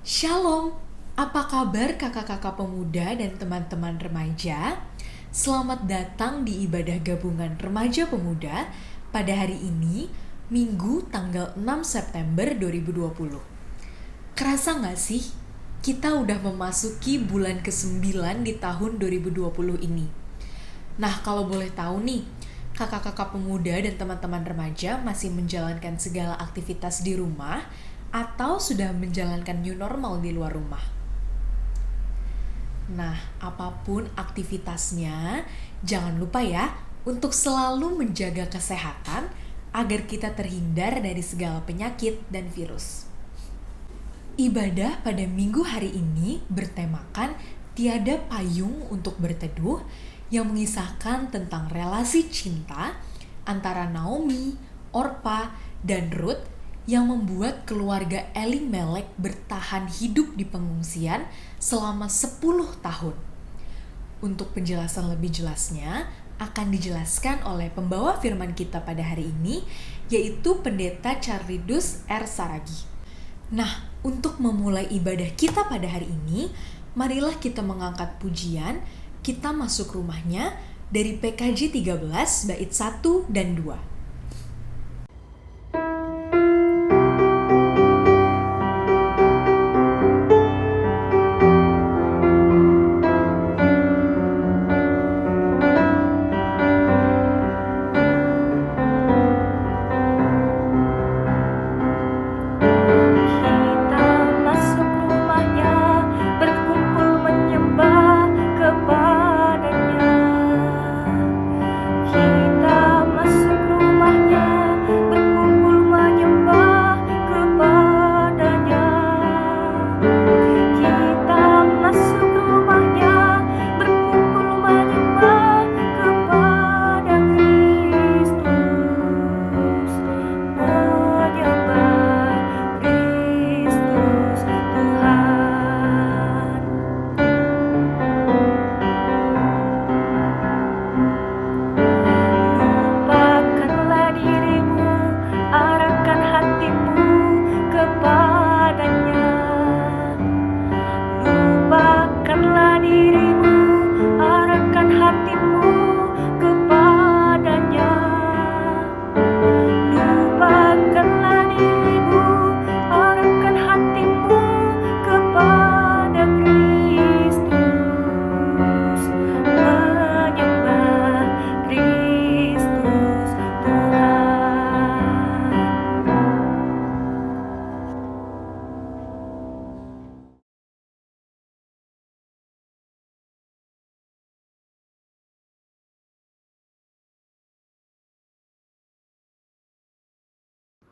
Shalom, apa kabar kakak-kakak pemuda dan teman-teman remaja? Selamat datang di ibadah gabungan remaja pemuda pada hari ini, Minggu tanggal 6 September 2020. Kerasa gak sih? Kita udah memasuki bulan ke-9 di tahun 2020 ini. Nah, kalau boleh tahu nih, kakak-kakak pemuda dan teman-teman remaja masih menjalankan segala aktivitas di rumah atau sudah menjalankan new normal di luar rumah? Nah, apapun aktivitasnya, jangan lupa ya untuk selalu menjaga kesehatan agar kita terhindar dari segala penyakit dan virus. Ibadah pada minggu hari ini bertemakan Tiada Payung untuk Berteduh yang mengisahkan tentang relasi cinta antara Naomi, Orpa, dan Ruth yang membuat keluarga Elimelek bertahan hidup di pengungsian selama 10 tahun. Untuk penjelasan lebih jelasnya akan dijelaskan oleh pembawa firman kita pada hari ini, yaitu Pendeta Charlidus R. Saragi. Nah, untuk memulai ibadah kita pada hari ini, marilah kita mengangkat pujian, kita masuk rumahnya dari PKJ 13 bait 1 dan 2.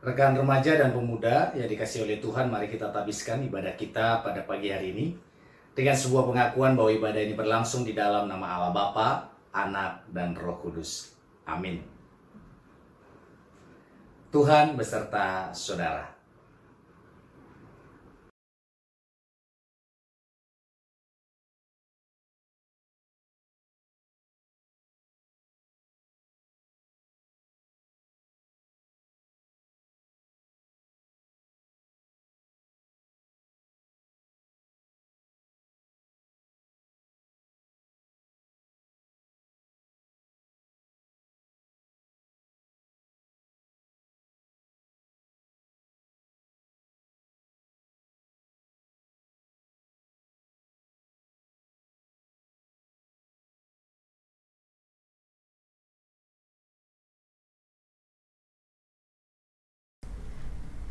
Rekan remaja dan pemuda yang dikasihi oleh Tuhan, mari kita tabiskan ibadah kita pada pagi hari ini dengan sebuah pengakuan bahwa ibadah ini berlangsung di dalam nama Allah Bapa, Anak, dan Roh Kudus. Amin. Tuhan beserta saudara.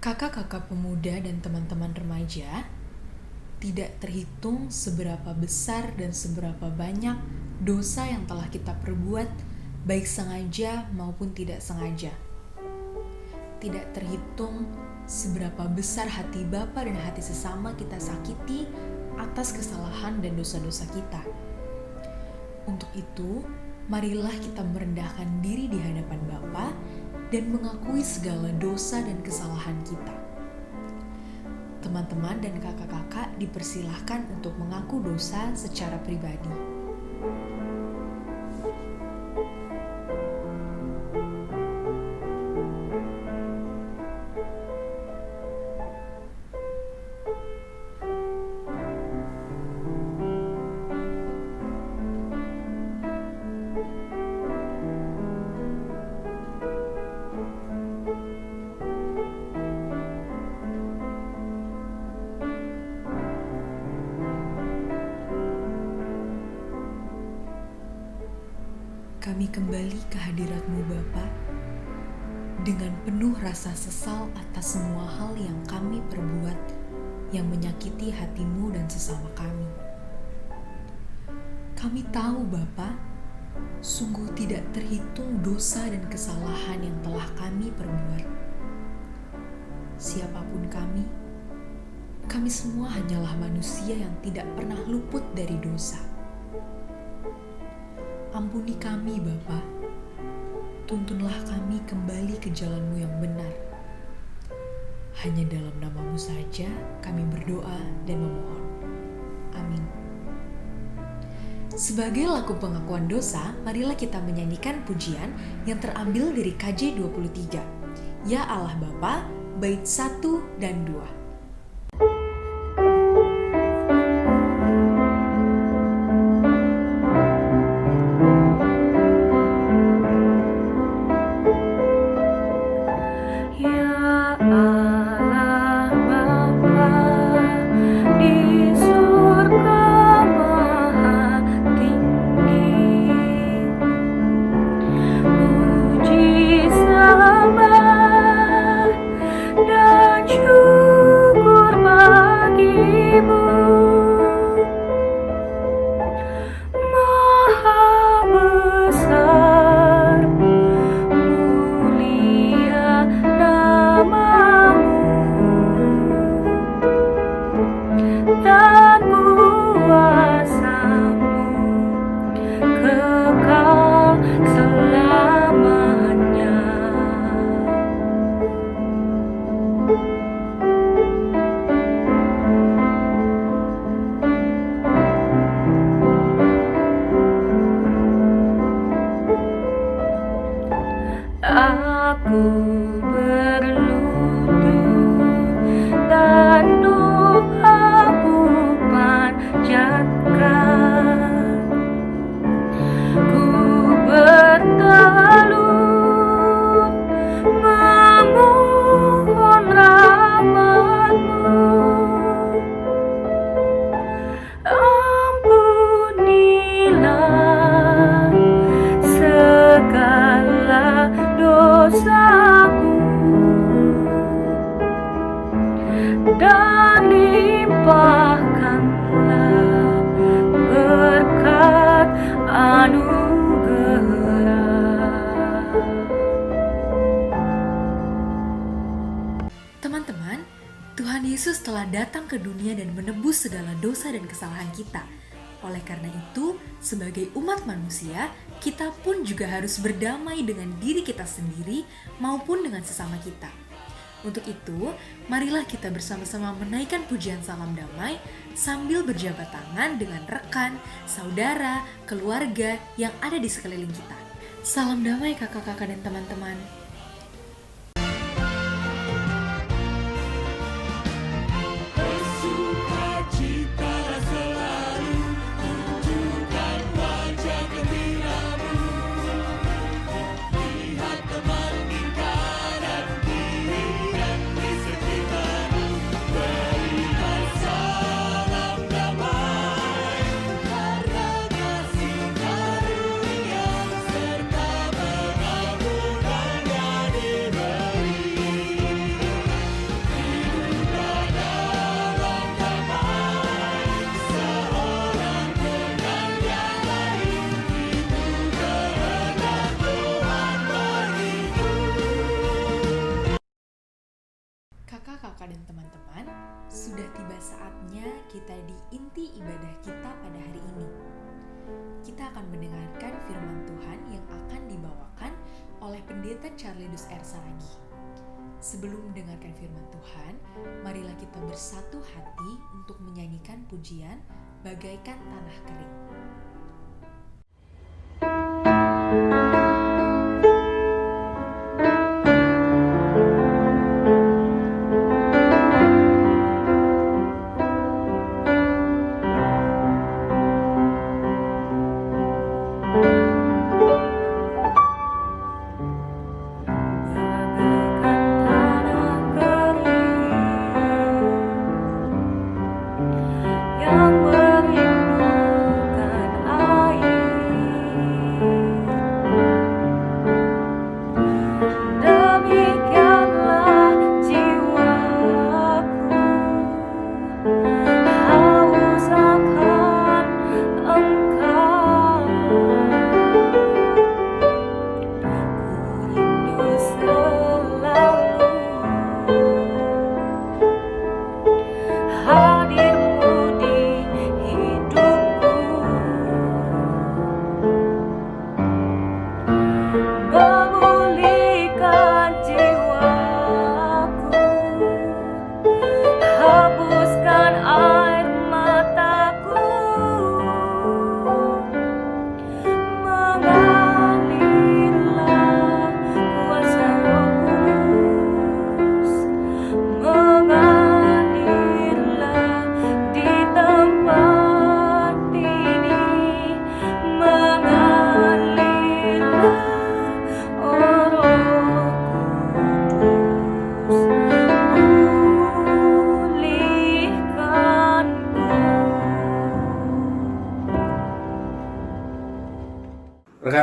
Kakak-kakak pemuda dan teman-teman remaja, tidak terhitung seberapa besar dan seberapa banyak dosa yang telah kita perbuat, baik sengaja maupun tidak sengaja. Tidak terhitung seberapa besar hati Bapa dan hati sesama kita sakiti atas kesalahan dan dosa-dosa kita. Untuk itu, marilah kita merendahkan diri di hadapan Bapa dan mengakui segala dosa dan kesalahan kita. Teman-teman dan kakak-kakak dipersilahkan untuk mengaku dosa secara pribadi. kembali ke hadirat-Mu Bapa dengan penuh rasa sesal atas semua hal yang kami perbuat yang menyakiti hati-Mu dan sesama kami. Kami tahu Bapa, sungguh tidak terhitung dosa dan kesalahan yang telah kami perbuat. Siapapun kami semua hanyalah manusia yang tidak pernah luput dari dosa. Ampuni kami Bapa, tuntunlah kami kembali ke jalan-Mu yang benar. Hanya dalam nama-Mu saja kami berdoa dan memohon. Amin. Sebagai lagu pengakuan dosa, marilah kita menyanyikan pujian yang terambil dari KJ 23. Ya Allah Bapa, bait 1 dan 2. Aku berlutut dan doaku panjatkan. Ku bertelut memohon rahmat-Mu. Ampunilah segala dosaku dan limpahkanlah berkat anugerah. Teman-teman, Tuhan Yesus telah datang ke dunia dan menebus segala dosa dan kesalahan kita. Oleh karena itu, sebagai umat manusia, kita pun juga harus berdamai dengan diri kita sendiri maupun dengan sesama kita. Untuk itu, marilah kita bersama-sama menaikkan pujian salam damai sambil berjabat tangan dengan rekan, saudara, keluarga yang ada di sekeliling kita. Salam damai kakak-kakak dan teman-teman. Kakak-kakak dan teman-teman, sudah tiba saatnya kita di inti ibadah kita pada hari ini. Kita akan mendengarkan firman Tuhan yang akan dibawakan oleh Pendeta Charledus R. Saragi. Sebelum mendengarkan firman Tuhan, marilah kita bersatu hati untuk menyanyikan pujian Bagaikan Tanah Kering. Yang merindukan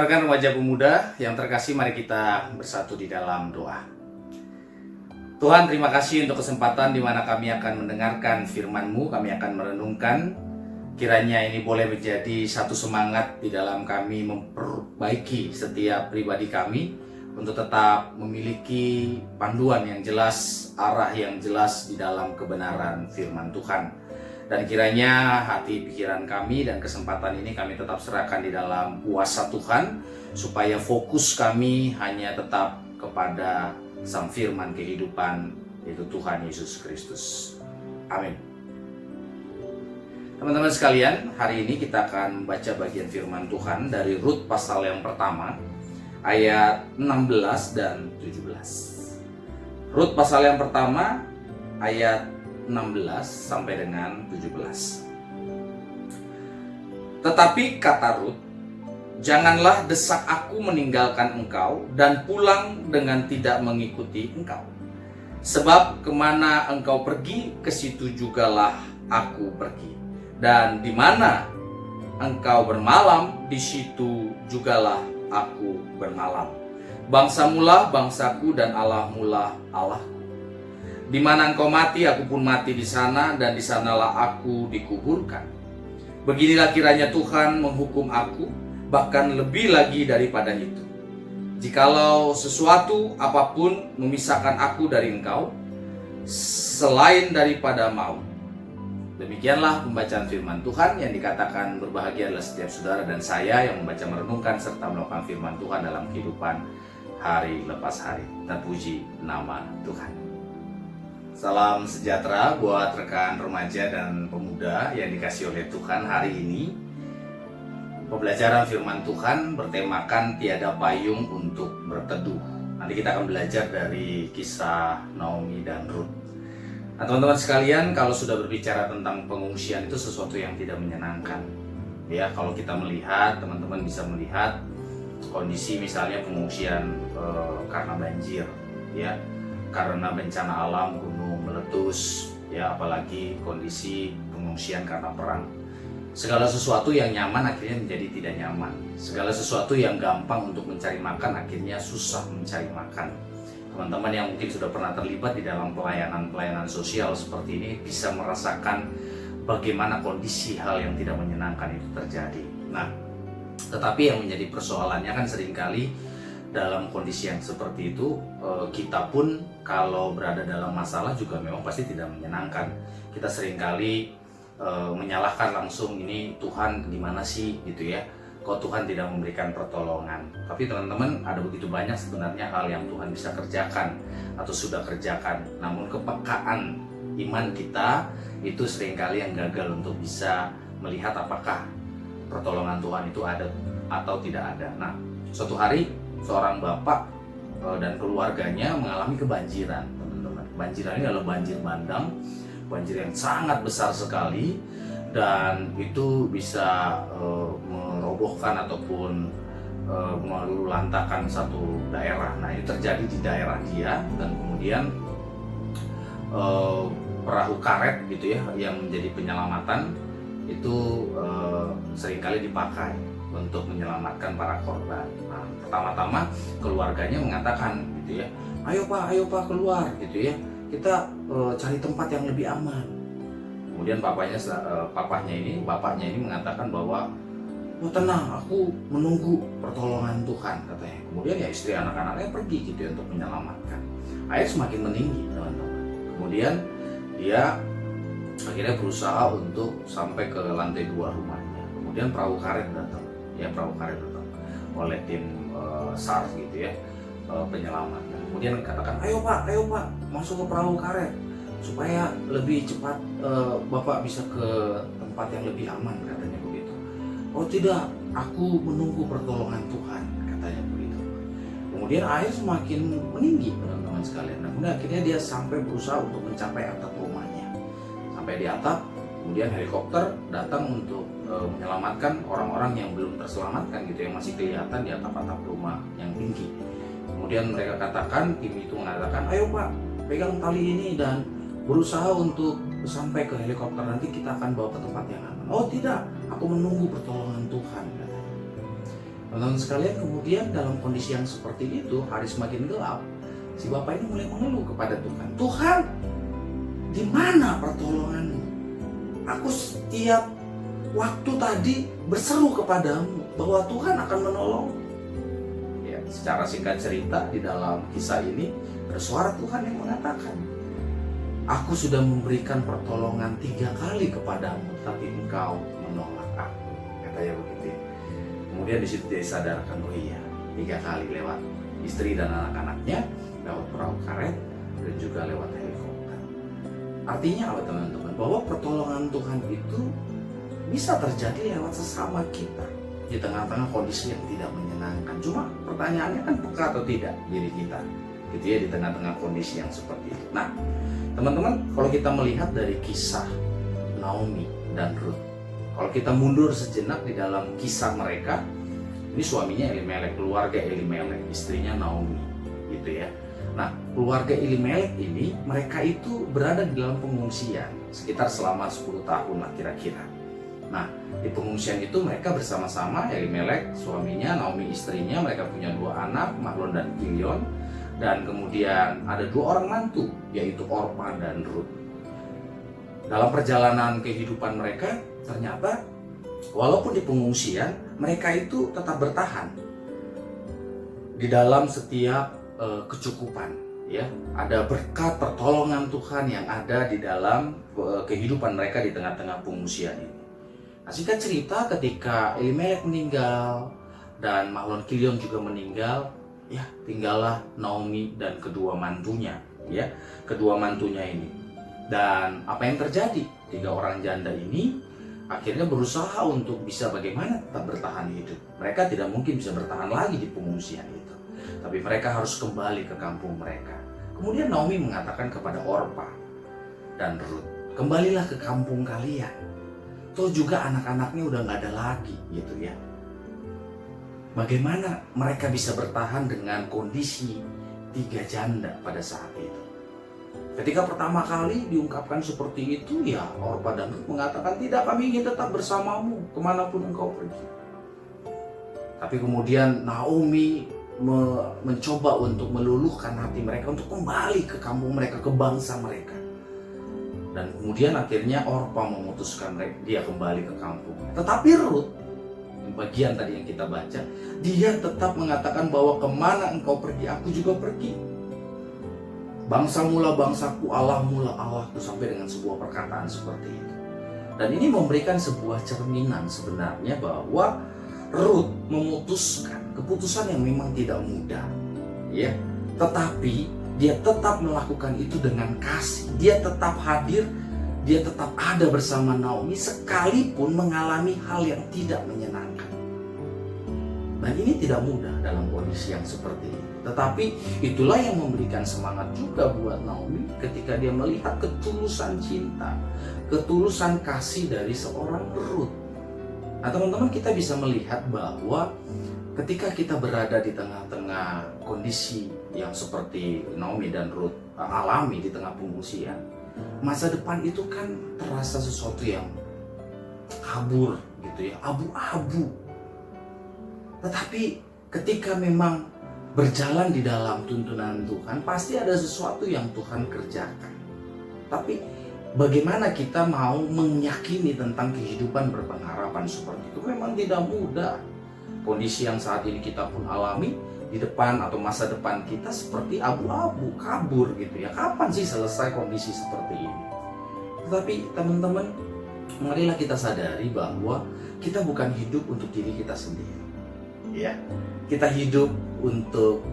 Rekan-rekan remaja pemuda yang terkasih, mari kita bersatu di dalam doa. Tuhan, terima kasih untuk kesempatan di mana kami akan mendengarkan firman-Mu, kami akan merenungkan. Kiranya ini boleh menjadi satu semangat di dalam kami memperbaiki setiap pribadi kami untuk tetap memiliki panduan yang jelas, arah yang jelas di dalam kebenaran firman Tuhan. Dan kiranya hati pikiran kami dan kesempatan ini kami tetap serahkan di dalam kuasa Tuhan, supaya fokus kami hanya tetap kepada Sang Firman kehidupan, yaitu Tuhan Yesus Kristus. Amin. Teman-teman sekalian, hari ini kita akan membaca bagian firman Tuhan dari Rut pasal yang pertama, ayat 16 dan 17. Rut pasal yang pertama, ayat 16 sampai dengan 17. Tetapi kata Rut, janganlah desak aku meninggalkan engkau dan pulang dengan tidak mengikuti engkau. Sebab kemana engkau pergi, ke situ jugalah aku pergi. Dan di mana engkau bermalam, di situ jugalah aku bermalam. Bangsamulah bangsaku dan Allahmulah Allahku. Di mana engkau mati, aku pun mati di sana, dan di sanalah aku dikuburkan. Beginilah kiranya Tuhan menghukum aku, bahkan lebih lagi daripada itu. Jikalau sesuatu apapun memisahkan aku dari engkau, selain daripada maut. Demikianlah pembacaan firman Tuhan yang dikatakan berbahagia adalah setiap saudara dan saya yang membaca, merenungkan, serta melakukan firman Tuhan dalam kehidupan hari lepas hari. Terpuji nama Tuhan. Salam sejahtera buat rekan remaja dan pemuda yang dikasih oleh Tuhan. Hari ini pembelajaran firman Tuhan bertemakan tiada payung untuk berteduh. Nanti kita akan belajar dari kisah Naomi dan Ruth. Nah, teman-teman sekalian, kalau sudah berbicara tentang pengungsian itu sesuatu yang tidak menyenangkan. Ya, kalau kita melihat, teman-teman bisa melihat kondisi misalnya pengungsian karena banjir, ya, karena bencana alam, gunung meletus, ya, apalagi kondisi pengungsian karena perang. Segala sesuatu yang nyaman akhirnya menjadi tidak nyaman. Segala sesuatu yang gampang untuk mencari makan akhirnya susah mencari makan. Teman-teman yang mungkin sudah pernah terlibat di dalam pelayanan sosial seperti ini bisa merasakan bagaimana kondisi hal yang tidak menyenangkan itu terjadi. Nah, tetapi yang menjadi persoalannya kan seringkali dalam kondisi yang seperti itu, kita pun kalau berada dalam masalah juga memang pasti tidak menyenangkan. Kita seringkali menyalahkan langsung, ini Tuhan gimana sih gitu ya, kok Tuhan tidak memberikan pertolongan. Tapi teman-teman, ada begitu banyak sebenarnya hal yang Tuhan bisa kerjakan atau sudah kerjakan. Namun kepekaan iman kita itu seringkali yang gagal untuk bisa melihat apakah pertolongan Tuhan itu ada atau tidak ada. Nah, suatu hari seorang bapak dan keluarganya mengalami kebanjiran, teman-teman. Banjiran ini adalah banjir bandang, banjir yang sangat besar sekali, dan itu bisa merobohkan ataupun meluluhlantakan satu daerah. Nah, ini terjadi di daerah dia, dan kemudian perahu karet gitu ya, yang menjadi penyelamatan itu seringkali dipakai untuk menyelamatkan para korban. Nah, pertama-tama keluarganya mengatakan gitu ya, ayo pak keluar gitu ya, kita cari tempat yang lebih aman. Kemudian bapaknya ini mengatakan bahwa, oh tenang, aku menunggu pertolongan Tuhan, katanya. Kemudian ya istri anak-anaknya pergi gitu ya untuk menyelamatkan. Air semakin meninggi, teman-teman. Kemudian dia akhirnya berusaha untuk sampai ke lantai 2 rumahnya. Kemudian perahu karet datang oleh tim SAR gitu ya, penyelamat. Kemudian katakan, ayo pak masuk ke perahu karet supaya lebih cepat bapak bisa ke tempat yang lebih aman, katanya begitu. Oh tidak, aku menunggu pertolongan Tuhan, katanya begitu. Kemudian air semakin meninggi, teman-teman sekalian. Nah, kemudian akhirnya dia sampai berusaha untuk mencapai atap rumahnya. Sampai di atap, kemudian helikopter datang untuk menyelamatkan orang-orang yang belum terselamatkan gitu, yang masih kelihatan di atap-atap rumah yang tinggi. Kemudian mereka katakan, tim itu mengatakan, ayo pak, pegang tali ini dan berusaha untuk sampai ke helikopter, nanti kita akan bawa ke tempat yang aman. Oh tidak, aku menunggu pertolongan Tuhan, katanya. Teman-teman sekalian, kemudian dalam kondisi yang seperti itu, hari semakin gelap, si bapak ini mulai mengeluh kepada Tuhan. Tuhan, di mana pertolonganmu? Aku setiap waktu tadi berseru kepadamu bahwa Tuhan akan menolong. Ya, secara singkat cerita di dalam kisah ini ada suara Tuhan yang mengatakan, aku sudah memberikan pertolongan 3 kali kepadamu, tapi engkau menolak aku. Katanya begitu. Kemudian di situ dia sadarkan, oh iya, 3 kali lewat istri dan anak-anaknya, lewat perahu karet, dan juga lewat helikopter. Artinya apa teman-teman? Bahwa pertolongan Tuhan itu bisa terjadi lewat sesama kita di tengah-tengah kondisi yang tidak menyenangkan. Cuma pertanyaannya kan peka atau tidak diri kita, gitu ya, di tengah-tengah kondisi yang seperti itu. Nah, teman-teman, kalau kita melihat dari kisah Naomi dan Ruth, kalau kita mundur sejenak di dalam kisah mereka, ini suaminya Elimelek, keluarga Elimelek, istrinya Naomi, gitu ya. Nah, keluarga Elimelek ini, mereka itu berada di dalam pengungsian sekitar selama 10 tahun lah kira-kira. Nah, di pengungsian itu mereka bersama-sama, Elimelek, suaminya, Naomi istrinya, mereka punya 2 anak, Mahlon dan Kilion, dan kemudian ada 2 orang mantu, yaitu Orpa dan Ruth. Dalam perjalanan kehidupan mereka, ternyata walaupun di pengungsian, mereka itu tetap bertahan di dalam setiap kecukupan, ya. Ada berkat pertolongan Tuhan yang ada di dalam kehidupan mereka di tengah-tengah pengungsian ini. Nah, singkat cerita, ketika Elimelek meninggal dan Mahlon Kilion juga meninggal, ya tinggallah Naomi dan kedua mantunya, ya, kedua mantunya ini. Dan apa yang terjadi? 3 orang janda ini akhirnya berusaha untuk bisa bagaimana tetap bertahan hidup. Mereka tidak mungkin bisa bertahan lagi di pengungsian itu, tapi mereka harus kembali ke kampung mereka. Kemudian Naomi mengatakan kepada Orpa dan Ruth, kembalilah ke kampung kalian. Toh juga anak-anaknya udah nggak ada lagi, gitu ya. Bagaimana mereka bisa bertahan dengan kondisi 3 janda pada saat itu? Ketika pertama kali diungkapkan seperti itu, ya Orpa dan Ruth mengatakan, tidak, kami ingin tetap bersamamu kemanapun engkau pergi. Tapi kemudian Naomi mencoba untuk meluluhkan hati mereka untuk kembali ke kampung mereka, ke bangsa mereka. Dan kemudian akhirnya Orpa memutuskan dia kembali ke kampung. Tetapi Ruth, bagian tadi yang kita baca, dia tetap mengatakan bahwa kemana engkau pergi, aku juga pergi. Bangsa mula bangsaku, Allah mula Allahku, sampai dengan sebuah perkataan seperti itu. Dan ini memberikan sebuah cerminan sebenarnya bahwa Ruth memutuskan keputusan yang memang tidak mudah, ya. Tetapi dia tetap melakukan itu dengan kasih. Dia tetap hadir, dia tetap ada bersama Naomi sekalipun mengalami hal yang tidak menyenangkan. Dan ini tidak mudah dalam kondisi yang seperti ini. Tetapi itulah yang memberikan semangat juga buat Naomi ketika dia melihat ketulusan cinta, ketulusan kasih dari seorang Ruth. Nah teman-teman, kita bisa melihat bahwa ketika kita berada di tengah-tengah kondisi yang seperti Naomi dan Ruth alami di tengah pengungsian, masa depan itu kan terasa sesuatu yang kabur gitu ya, abu-abu. Tetapi ketika memang berjalan di dalam tuntunan Tuhan, pasti ada sesuatu yang Tuhan kerjakan. Tapi bagaimana kita mau meyakini tentang kehidupan berpengharapan seperti itu? Memang tidak mudah. Kondisi yang saat ini kita pun alami, di depan atau masa depan kita seperti abu-abu, kabur gitu ya. Kapan sih selesai kondisi seperti ini? Tetapi teman-teman, marilah kita sadari bahwa kita bukan hidup untuk diri kita sendiri. Ya, kita hidup untuk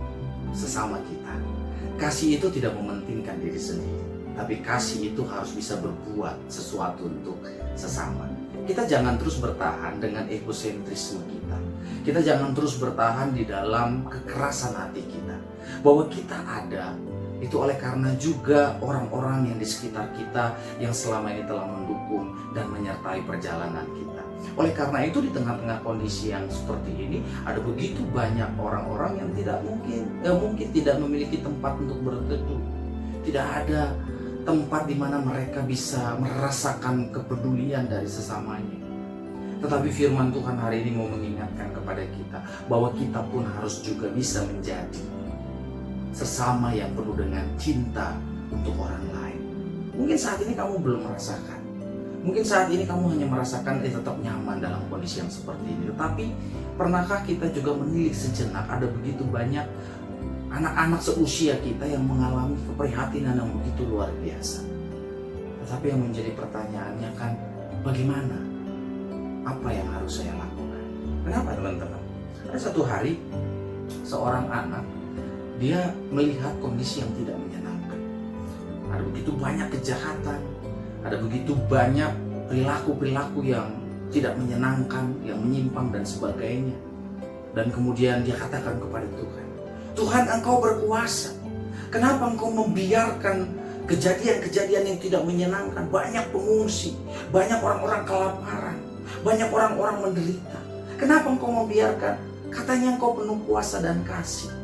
sesama kita. Kasih itu tidak mementingkan diri sendiri, tapi kasih itu harus bisa berbuat sesuatu untuk sesama. Kita jangan terus bertahan dengan egosentrisme kita. Kita jangan terus bertahan di dalam kekerasan hati kita. Bahwa kita ada itu oleh karena juga orang-orang yang di sekitar kita yang selama ini telah mendukung dan menyertai perjalanan kita. Oleh karena itu di tengah-tengah kondisi yang seperti ini ada begitu banyak orang-orang yang tidak mungkin tidak memiliki tempat untuk berteduh. Tidak ada tempat di mana mereka bisa merasakan kepedulian dari sesamanya. Tetapi firman Tuhan hari ini mau mengingatkan kepada kita bahwa kita pun harus juga bisa menjadi sesama yang penuh dengan cinta untuk orang lain. Mungkin saat ini kamu belum merasakan. Mungkin saat ini kamu hanya merasakan tetap nyaman dalam kondisi yang seperti ini. Tetapi pernahkah kita juga menilik sejenak, ada begitu banyak anak-anak seusia kita yang mengalami keprihatinan yang begitu luar biasa. Tetapi yang menjadi pertanyaannya kan, bagaimana? Apa yang harus saya lakukan? Kenapa teman-teman? Ada satu hari, seorang anak, dia melihat kondisi yang tidak menyenangkan. Ada begitu banyak kejahatan, ada begitu banyak perilaku-perilaku yang tidak menyenangkan, yang menyimpang dan sebagainya. Dan kemudian dia katakan kepada Tuhan, Tuhan, Engkau berkuasa. Kenapa Engkau membiarkan kejadian-kejadian yang tidak menyenangkan? Banyak pengungsi, banyak orang-orang kelaparan, banyak orang-orang menderita. Kenapa Engkau membiarkan? Katanya Engkau penuh kuasa dan kasih.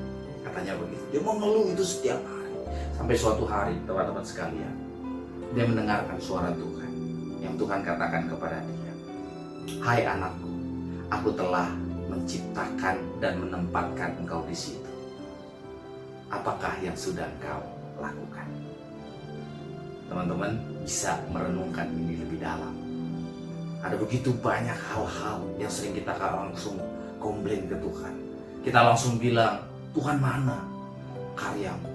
Katanya begitu. Dia mengeluh itu setiap hari. Sampai suatu hari, teman-teman sekalian, dia mendengarkan suara Tuhan. Yang Tuhan katakan kepada dia, hai anakku, aku telah menciptakan dan menempatkan engkau di situ. Apakah yang sudah engkau lakukan? Teman-teman bisa merenungkan ini lebih dalam. Ada begitu banyak hal-hal yang sering kita langsung komplain ke Tuhan. Kita langsung bilang, Tuhan mana karyamu?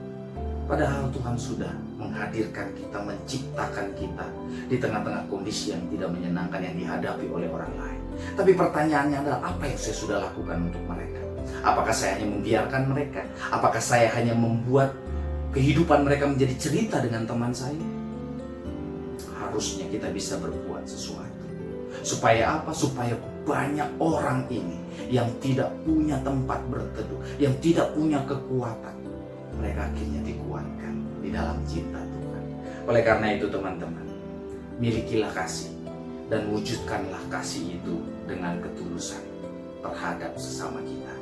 Padahal Tuhan sudah menghadirkan kita, menciptakan kita di tengah-tengah kondisi yang tidak menyenangkan yang dihadapi oleh orang lain. Tapi pertanyaannya adalah, apa yang saya sudah lakukan untuk mereka? Apakah saya hanya membiarkan mereka? Apakah saya hanya membuat kehidupan mereka menjadi cerita dengan teman saya? Harusnya kita bisa berbuat sesuatu. Supaya apa? Supaya banyak orang ini yang tidak punya tempat berteduh, yang tidak punya kekuatan, mereka akhirnya dikuatkan di dalam cinta Tuhan. Oleh karena itu teman-teman, milikilah kasih dan wujudkanlah kasih itu dengan ketulusan terhadap sesama kita.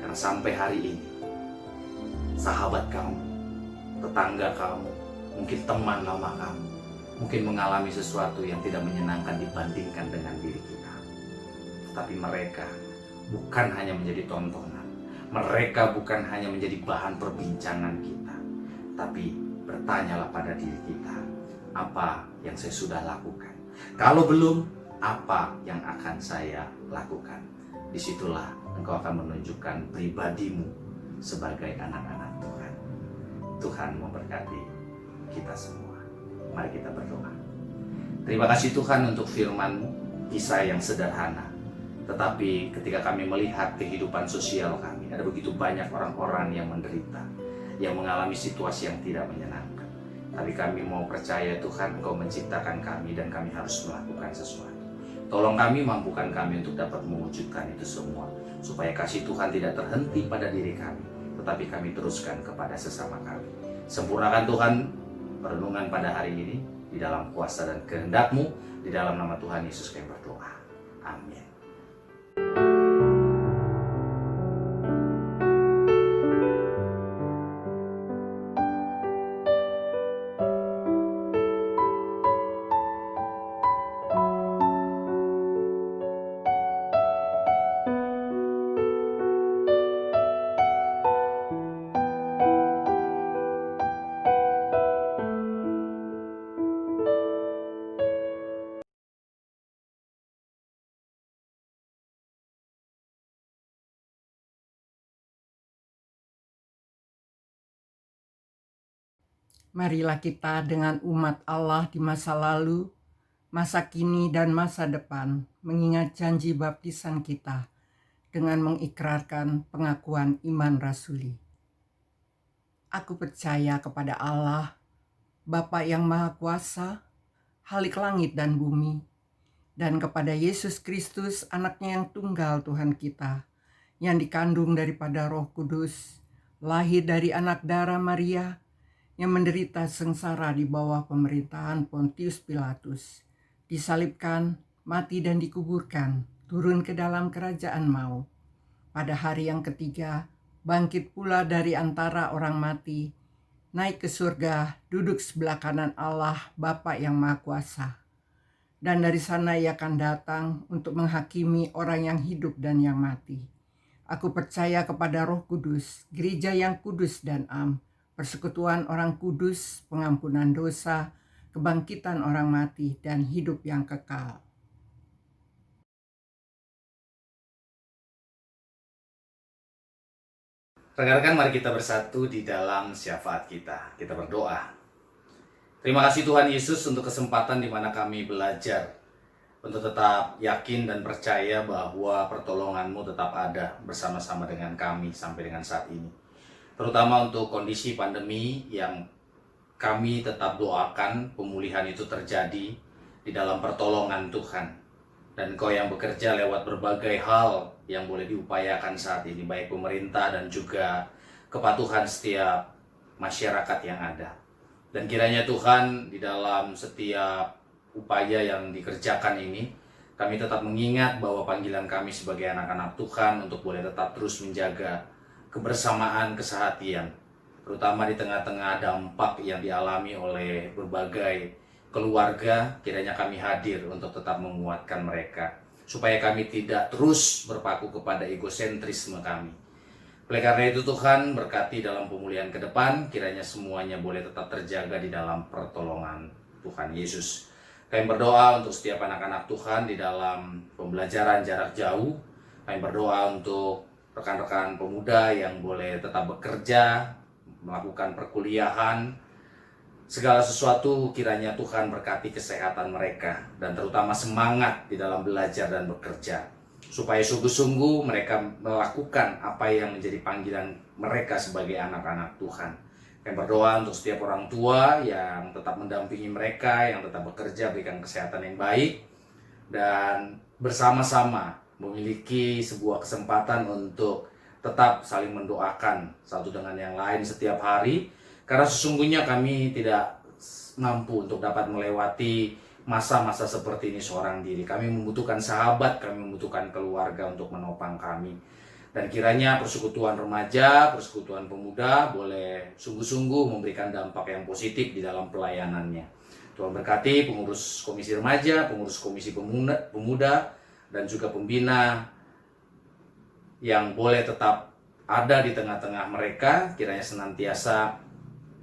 Karena sampai hari ini, sahabat kamu, tetangga kamu, mungkin teman lama kamu, mungkin mengalami sesuatu yang tidak menyenangkan dibandingkan dengan diri kita. Tetapi mereka bukan hanya menjadi tontonan, mereka bukan hanya menjadi bahan perbincangan kita, tapi bertanyalah pada diri kita, apa yang saya sudah lakukan? Kalau belum, apa yang akan saya lakukan? Disitulah engkau akan menunjukkan pribadimu sebagai anak-anak Tuhan. Tuhan memberkati kita semua. Mari kita berdoa. Terima kasih Tuhan untuk firman-Mu, kisah yang sederhana. Tetapi ketika kami melihat kehidupan sosial kami, ada begitu banyak orang-orang yang menderita, yang mengalami situasi yang tidak menyenangkan. Tapi kami mau percaya Tuhan, Engkau menciptakan kami dan kami harus melakukan sesuatu. Tolong kami, mampukan kami untuk dapat mewujudkan itu semua, supaya kasih Tuhan tidak terhenti pada diri kami, tetapi kami teruskan kepada sesama kami. Sempurnakan Tuhan perenungan pada hari ini, di dalam kuasa dan kehendak-Mu, di dalam nama Tuhan Yesus kami berdoa. Amin. Marilah kita dengan umat Allah di masa lalu, masa kini dan masa depan mengingat janji baptisan kita dengan mengikrarkan pengakuan iman rasuli. Aku percaya kepada Allah, Bapa yang Maha Kuasa, Khalik langit dan bumi, dan kepada Yesus Kristus, anaknya yang tunggal Tuhan kita, yang dikandung daripada Roh Kudus, lahir dari anak darah Maria, yang menderita sengsara di bawah pemerintahan Pontius Pilatus, disalibkan, mati dan dikuburkan, turun ke dalam kerajaan maut. Pada hari yang ketiga, bangkit pula dari antara orang mati, naik ke surga, duduk sebelah kanan Allah Bapa yang Maha Kuasa. dan dari sana ia akan datang untuk menghakimi orang yang hidup dan yang mati. Aku percaya kepada Roh Kudus, gereja yang kudus dan am, persekutuan orang kudus, pengampunan dosa, kebangkitan orang mati, dan hidup yang kekal. Rekan-rekan, mari kita bersatu di dalam syafaat kita. Kita berdoa. Terima kasih Tuhan Yesus untuk kesempatan di mana kami belajar untuk tetap yakin dan percaya bahwa pertolongan-Mu tetap ada bersama-sama dengan kami sampai dengan saat ini. Terutama untuk kondisi pandemi yang kami tetap doakan pemulihan itu terjadi di dalam pertolongan Tuhan. Dan Engkau yang bekerja lewat berbagai hal yang boleh diupayakan saat ini, baik pemerintah dan juga kepatuhan setiap masyarakat yang ada. Dan kiranya Tuhan di dalam setiap upaya yang dikerjakan ini, kami tetap mengingat bahwa panggilan kami sebagai anak-anak Tuhan untuk boleh tetap terus menjaga kebersamaan, kesehatian, terutama di tengah-tengah dampak yang dialami oleh berbagai keluarga. Kiranya kami hadir untuk tetap menguatkan mereka, supaya kami tidak terus berpaku kepada egosentrisme kami. Oleh karena itu Tuhan, berkati dalam pemulihan ke depan, kiranya semuanya boleh tetap terjaga di dalam pertolongan Tuhan Yesus. Kami berdoa untuk setiap anak-anak Tuhan di dalam pembelajaran jarak jauh. Kami berdoa untuk rekan-rekan pemuda yang boleh tetap bekerja, melakukan perkuliahan, segala sesuatu kiranya Tuhan berkati kesehatan mereka, dan terutama semangat di dalam belajar dan bekerja, supaya sungguh-sungguh mereka melakukan apa yang menjadi panggilan mereka sebagai anak-anak Tuhan. Kami berdoa untuk setiap orang tua yang tetap mendampingi mereka, yang tetap bekerja, berikan kesehatan yang baik, dan bersama-sama memiliki sebuah kesempatan untuk tetap saling mendoakan satu dengan yang lain setiap hari, karena sesungguhnya kami tidak mampu untuk dapat melewati masa-masa seperti ini seorang diri. Kami membutuhkan sahabat, kami membutuhkan keluarga untuk menopang kami. Dan kiranya persekutuan remaja, persekutuan pemuda boleh sungguh-sungguh memberikan dampak yang positif di dalam pelayanannya. Tuhan berkati pengurus komisi remaja, pengurus komisi pemuda, dan juga pembina yang boleh tetap ada di tengah-tengah mereka. Kiranya senantiasa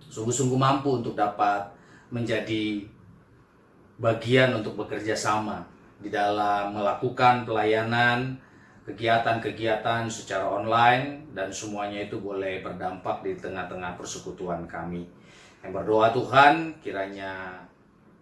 sungguh-sungguh mampu untuk dapat menjadi bagian untuk bekerja sama di dalam melakukan pelayanan, kegiatan-kegiatan secara online, dan semuanya itu boleh berdampak di tengah-tengah persekutuan kami. Yang berdoa Tuhan, kiranya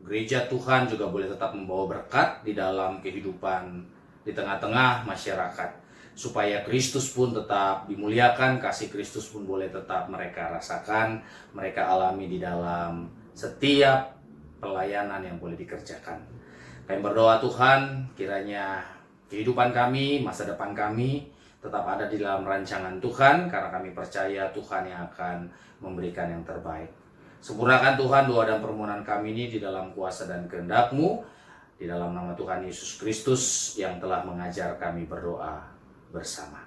gereja Tuhan juga boleh tetap membawa berkat di dalam kehidupan di tengah-tengah masyarakat, supaya Kristus pun tetap dimuliakan, kasih Kristus pun boleh tetap mereka rasakan, mereka alami di dalam setiap pelayanan yang boleh dikerjakan. Kami berdoa Tuhan, kiranya kehidupan kami, masa depan kami tetap ada di dalam rancangan Tuhan, karena kami percaya Tuhan yang akan memberikan yang terbaik. Sempurnakan Tuhan doa dan permohonan kami ini di dalam kuasa dan kehendak-Mu, di dalam nama Tuhan Yesus Kristus yang telah mengajar kami berdoa bersama.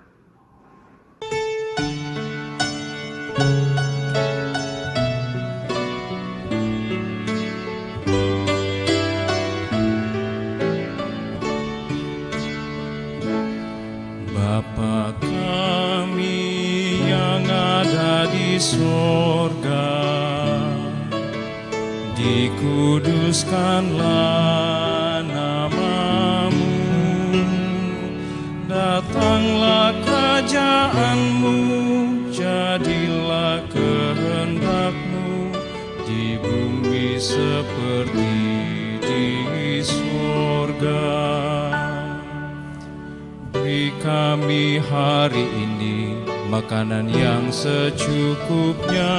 Bapa kami yang ada di sorga, dikuduskanlah nama-Mu, datanglah kerajaan-Mu, jadilah kehendak-Mu di bumi seperti di sorga. Beri kami hari ini makanan yang secukupnya.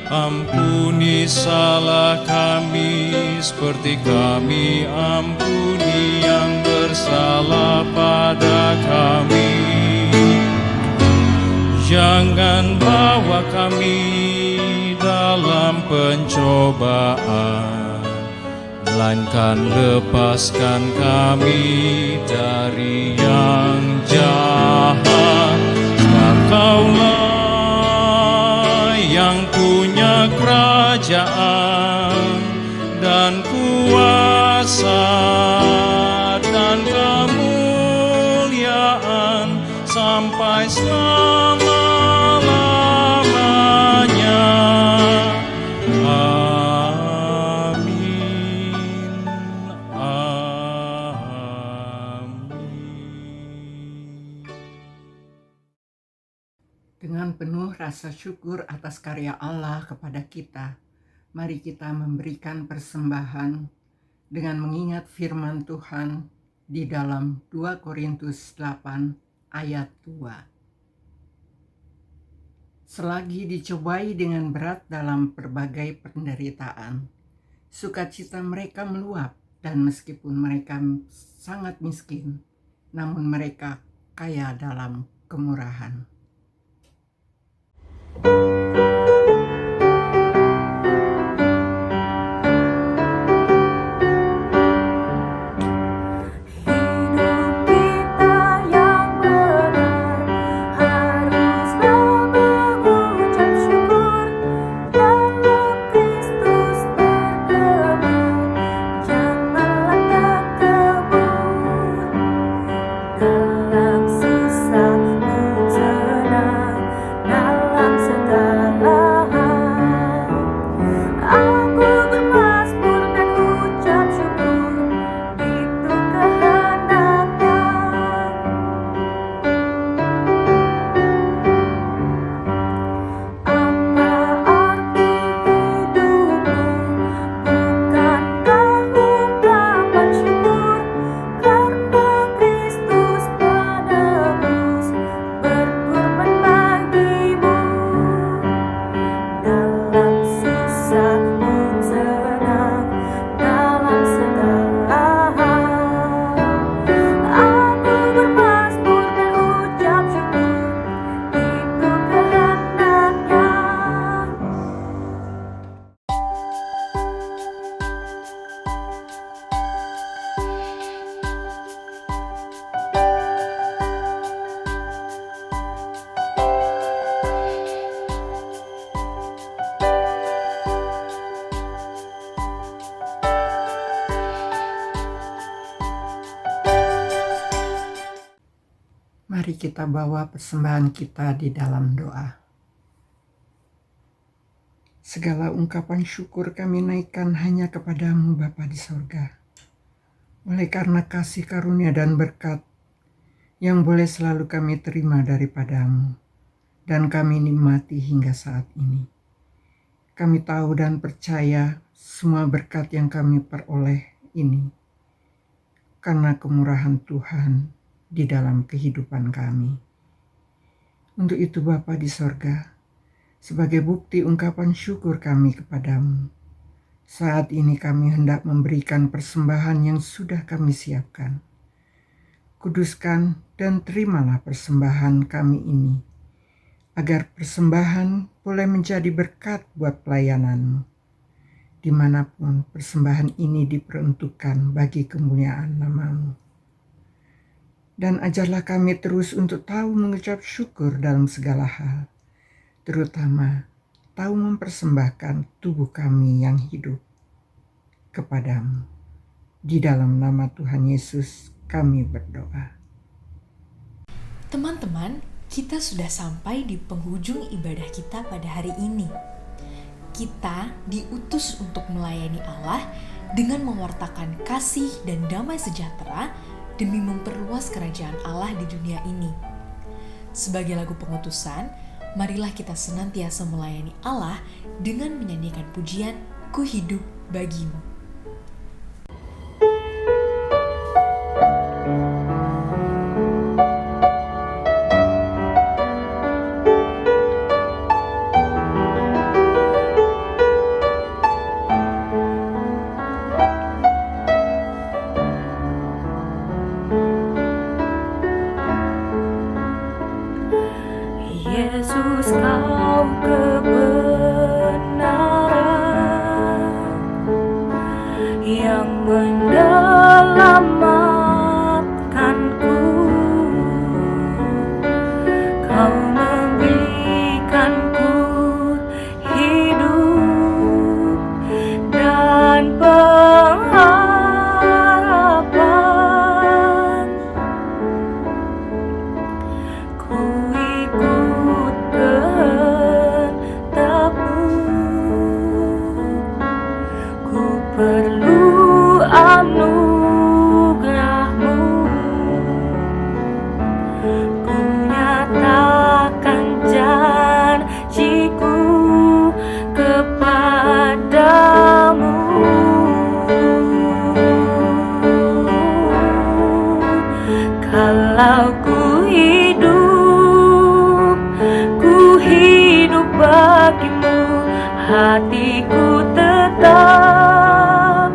Ampuni salah kami seperti kami ampuni yang bersalah pada kami. Jangan bawa kami dalam pencobaan, melainkan lepaskan kami dari yang jahat. Engkau-Lah yang punya kerajaan dan kuasa Dengan penuh rasa syukur atas karya Allah kepada kita, mari kita memberikan persembahan dengan mengingat firman Tuhan di dalam 2 Korintus 8 ayat 2. Selagi dicobai dengan berat dalam berbagai penderitaan, sukacita mereka meluap, dan meskipun mereka sangat miskin, namun mereka kaya dalam kemurahan. Mari kita bawa persembahan kita di dalam doa. Segala ungkapan syukur kami naikkan hanya kepadamu Bapa di sorga. Oleh karena kasih karunia dan berkat yang boleh selalu kami terima daripadamu dan kami nikmati hingga saat ini. Kami tahu dan percaya semua berkat yang kami peroleh ini karena kemurahan Tuhan di dalam kehidupan kami. Untuk itu Bapa di sorga, sebagai bukti ungkapan syukur kami kepadamu, saat ini kami hendak memberikan persembahan yang sudah kami siapkan. Kuduskan dan terimalah persembahan kami ini, agar persembahan boleh menjadi berkat buat pelayananmu, dimanapun persembahan ini diperuntukkan bagi kemuliaan namamu. Dan ajarlah kami terus untuk tahu mengucap syukur dalam segala hal, terutama tahu mempersembahkan tubuh kami yang hidup kepadamu. Di dalam nama Tuhan Yesus kami berdoa. Teman-teman, kita sudah sampai di penghujung ibadah kita pada hari ini. Kita diutus untuk melayani Allah dengan mewartakan kasih dan damai sejahtera demi memperluas kerajaan Allah di dunia ini. Sebagai lagu pengutusan, marilah kita senantiasa melayani Allah dengan menyanyikan pujian Ku Hidup Bagimu. Yesus, kau kebenaran yang menyelamatkanku. Kau memberikanku hidup dan pengharapan. Ku ikut kehendakmu, ku perlu anugerah Kalau ku hidup bagimu, hatiku tetap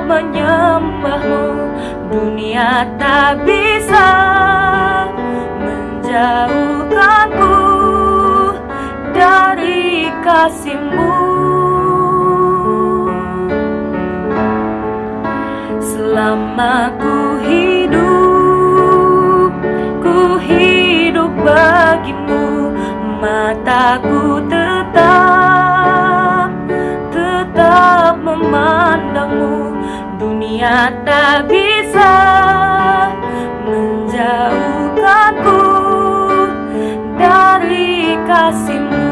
menyembahmu. Dunia tak bisa menjauhkanku dari kasih-Mu. Selama ku hidup bagimu, mataku tetap memandangmu. Dunia tak bisa menjauhkanku dari kasih-Mu.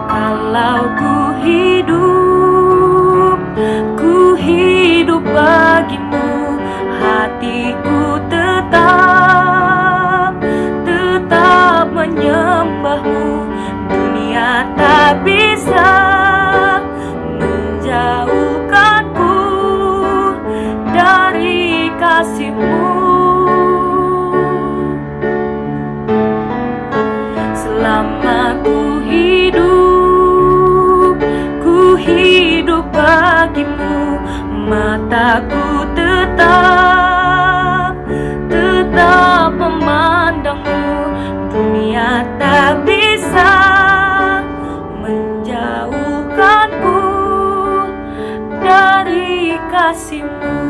Kalau ku hidup bagimu, hatiku tetap menyembahmu. Dunia tak bisa menjauhkanku dari kasih-Mu. Selama ku hidup bagimu, mataku tetap memandangmu. Dunia tak bisa menjauhkanku dari kasih-Mu.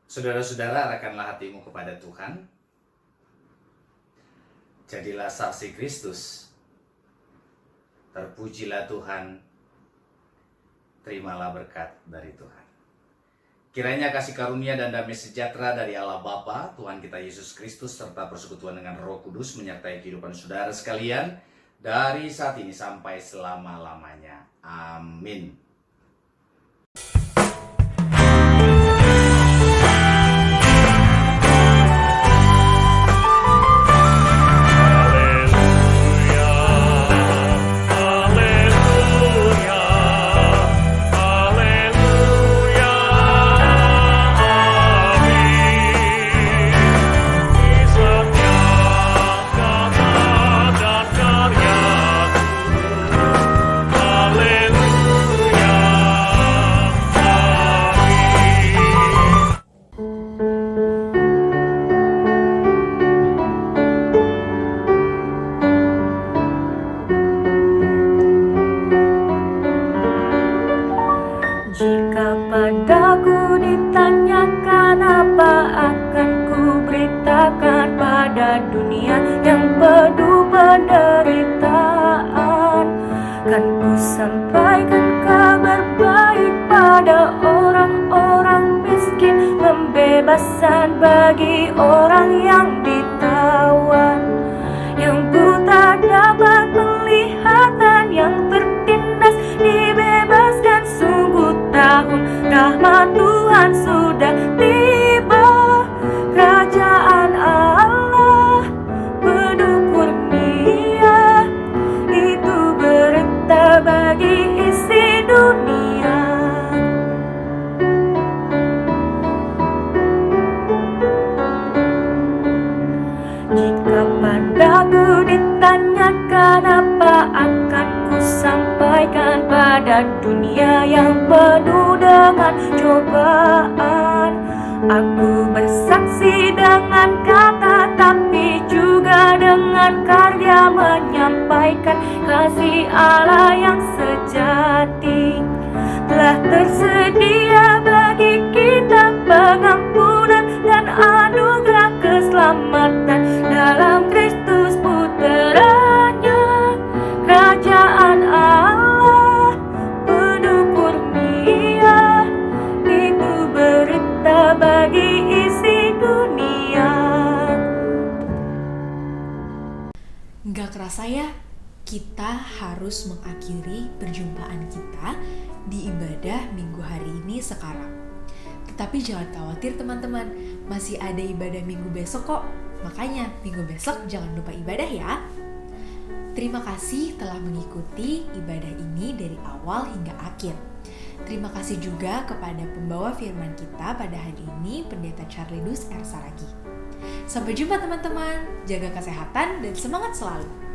Saudara-saudara, arahkanlah hatimu kepada Tuhan. Jadilah saksi Kristus. Terpujilah Tuhan. Terimalah berkat dari Tuhan. Kiranya kasih karunia dan damai sejahtera dari Allah Bapa, Tuhan kita Yesus Kristus, serta persekutuan dengan Roh Kudus menyertai kehidupan saudara sekalian dari saat ini sampai selama-lamanya. Amin. Jika padaku ditanyakan apa akan ku beritakan pada dunia yang penuh penderitaan, kan ku sampaikan kabar baik pada orang-orang miskin, pembebasan bagi orang yang ditawan, yang buta dapat penglihatan, yang tertindas dibebaskan. Sungguh tahun rahmat Tuhan sudah tiba. Kerajaan Allah penuh kurnia, itu berita bagi isi dunia. Jika padaku ditanyakan apa akan ku sampaikan pada dunia yang penuh dengan cobaan, aku bersaksi dengan kata tapi juga dengan karya menyampaikan kasih Allah yang sejati. Telah tersedia bagi kita pengampunan dan anugerah keselamatan dalam Kristus Putranya. Kerajaan Allah penuh kurnia, itu berita bagi isi dunia. Nggak kerasa ya, kita harus harus mengakhiri perjumpaan kita di ibadah minggu hari ini sekarang. Tetapi jangan khawatir teman-teman, masih ada ibadah minggu besok kok. Makanya minggu besok jangan lupa ibadah ya. Terima kasih telah mengikuti ibadah ini dari awal hingga akhir. Terima kasih juga kepada pembawa firman kita pada hari ini, Pendeta Charledus R. Saragi. Sampai jumpa teman-teman, jaga kesehatan dan semangat selalu.